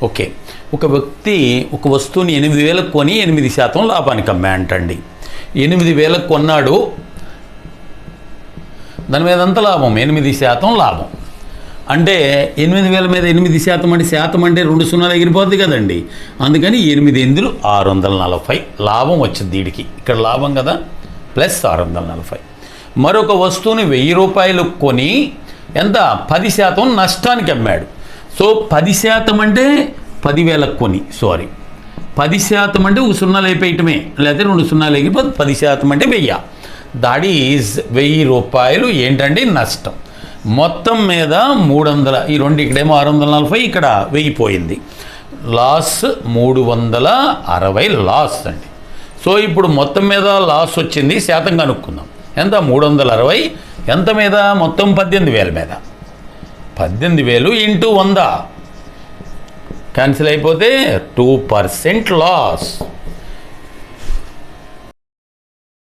Okay, ఒక వ్యక్తి ఒక వస్తువుని 8,000 కొని 8% లాభానికి అమ్మాయంటండి. 8,000 కొన్నాడు, దాని మీద ఎంత లాభం? 8% లాభం. అంటే 8,000 మీద 8% అంటే శాతం అంటే 2 సున్నాలు ఎగిరిపోద్ది కదండి. అందుకని 8 640 లాభం వచ్చింది వీడికి. ఇక్కడ లాభం కదా, ప్లస్ 640. మరొక వస్తువుని 1,000 రూపాయలు కొని ఎంత? 10% నష్టానికి అమ్మాడు. సో 10% అంటే 10,000 కొని, 10% అంటే 1 సున్నాలు అయిపోయటమే, లేకపోతే 2 సున్నాలు ఎగిరిపోతే 10% అంటే 1000. దాట్ ఈజ్ 1,000 రూపాయలు ఏంటండి నష్టం. మొత్తం మీద 300, ఈ రెండు ఇక్కడేమో 640, ఇక్కడ 1000 పోయింది. లాస్ 360 లాస్ అండి. సో ఇప్పుడు మొత్తం మీద లాస్ వచ్చింది, శాతం కనుక్కుందాం. ఎంత? 360 ఎంత మీద? మొత్తం 18,000 మీద. 18,000 × 100 క్యాన్సిల్ అయిపోతే 2% లాస్.